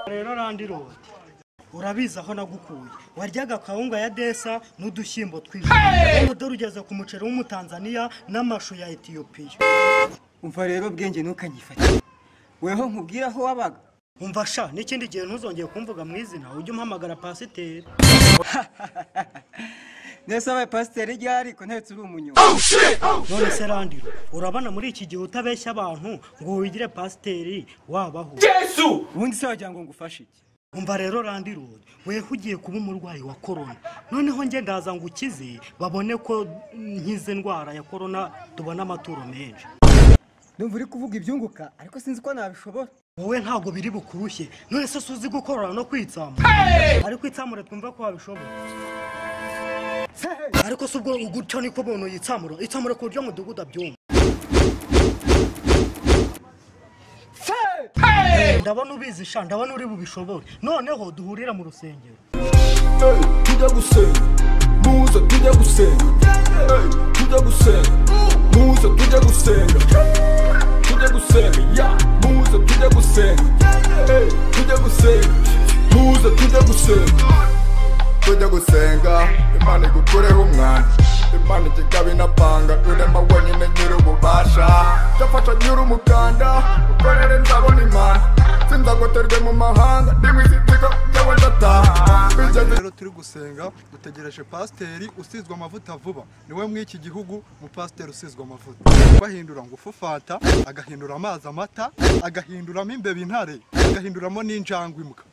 Rero Randiro urabiza aho nagukuye waryaga kawunga ya desa n'udushyimbo twinshi dore ugeze ku muceri w'umutanzania n'amashu ya Ethiopia. Umva rero bwenge ntukanyifate weho nkubwira aho wabaga. Umva sha n'ikindi gihe ntuzongeye kumvuga mu izina ujye umpamagara pasiteri. Nese abaye pasiteri ryari ko ntetse uri umunyo. None se Randiro urabana muri iki gihe utabeshya abantu ngo wigire pasiteri wabaho. Yesu Ubundi se wagira ngo ngufashe iki? Umva rero Randiro weho ugiye kuba umurwayi wa corona noneho nge ndaza ngo ukize babone ko nkize ndwara ya corona tubona amaturo menshi. Ndumva uri kuvuga ibyunguka ariko sinzi ko nabishobora. Wowe ntago biri bukurushye none se suzi gukorora no kwitsamura ariko itsamura twumva ko wabishobora. Ariko subwo ugutyo niko bono itsamura ko ryo muduguda byumva. Ndabona ubizi sha ndabona uri bubishobore noneho duhurira mu rusengero. tujya gusenga muze tujya gusenga tujya gusenga muze tujya gusenga tujya gusenga ya muze tujya gusenga tujya gusenga muze tujya gusenga tujya gusenga Imana igukureho umwana Imana igikabi napanga urema wenyine nyir'ububasha cyafasha nyir'umukanda ukorere nzabona Imana sinzagoterwe mu mahanga ndimwizitiko byawe ndataha. Rero turi gusenga dutegereje pasiteri usizwe amavuta vuba niwe mw'iki gihugu mu pasiteri usizwe amavuta bahindura ngo ufufata agahindura amazi amata agahinduramo imbeba intare agahinduramo n'injangwe imbwa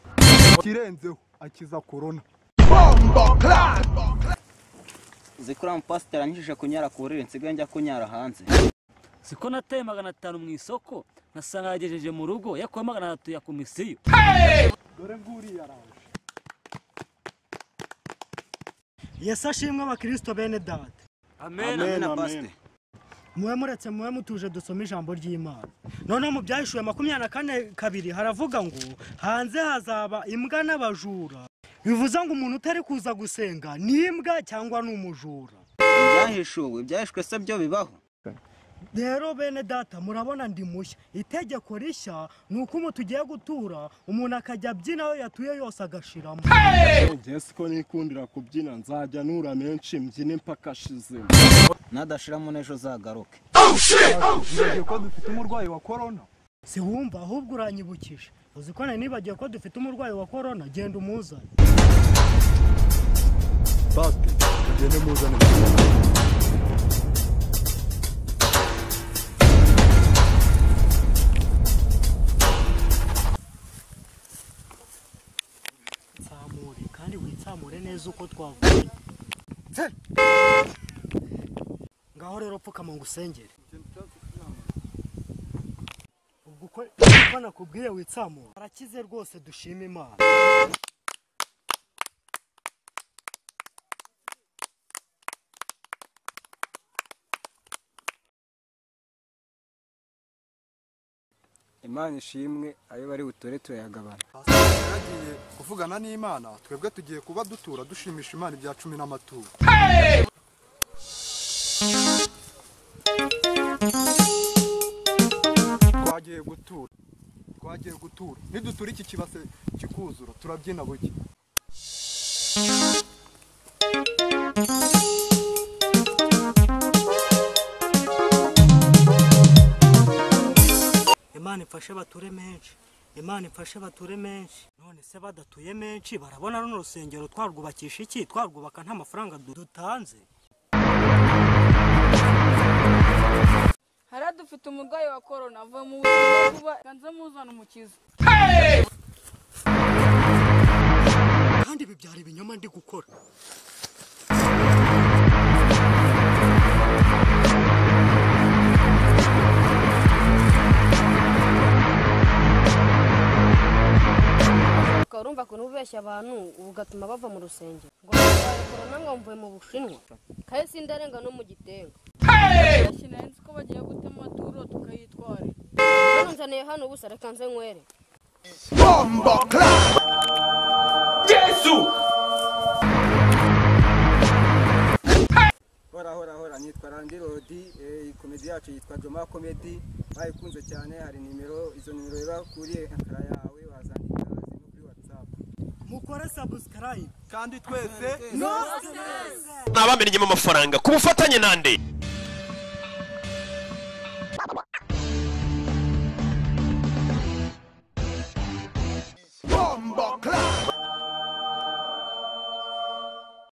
kirenzeho akiza corona. Zikura mu pasiteri anyishije kunyara ku buriri nsigaye njya kunyara hanze. Siko nateye 500 mu isoko nasanga yagejeje mu rugo yakuye 300 ya komisiyo. Dore nguri yaraje. Yesu ashimwe abakristo bene data. Amen. Amen pastor. Muwe muretse muwe mutuje dusoma ijambo ry'Imana. None mu byahishuye 24:2 haravuga ngo hanze hazaba imbwa n'abajura. Bivuze ngo umuntu utari kuza gusenga ni imbwa cyangwa n'umujura. Ibyahishwe se byo bibaho. Rero bene data murabona ndi mushya itegeko rishya nuko umuntu tugiye gutura umuntu akajya abyina aho yatuye yose agashiramo. Jesi ko nikundira kubyina nzajya nura menshi mbyine mpaka shize Nadashiramo n'ejo zagaruke. Ngiye ko dufite umurwayi wa corona. Si wumva ahubwo uranyibukije uzi ko nibagiye ko dufite umurwayi wa corona genda umuzane. Bate gende muzane. Kandi witsamure neza uko twavuye. Ngaho rero pfukama ngo usengere. Ubwo ko nakubwiye witsamura arakize rwose dushima Imana. Imana ishimwe ayo bari butore turayagabana. Yagiye kuvugana n'Imana twebwe tugiye kuba dutura dushimisha Imana ibya 10 n'amaturo. Twagiye gutura nidutura iki kibase kikuzura turabyina buke. Imana ifashe bature menshi. Imana ifashe bature menshi. None se badatuye menshi barabona runo rusengero twarwubakisha iki twarwubaka nta mafaranga dutanze. Hara dufite umurwayi wa corona ava mu buzima vuba ganze muzana umukiza. Kandi ibi byari ibinyoma ndi gukora. Urumva ko nubeshya abantu ugatuma bava mu rusengero ngo corona ngo mvuye mu Bushinwa kaye sindarenga no mu Gitenga. Sinenzi ko bagiye gutema amaturo tukayitwara. None nzaniye hano ubusa reka nze nkwere. Yesu Hora nitwara Karandi Rodi, komedi yacu yitwa Joma Comedy, bayikunze cyane. Hari nimero, izo nimero reba kuri ekara yawe wazandika no kuri WhatsApp. Mukore subscribe kandi twese no nabamenyemo amafaranga ku bufatanye nande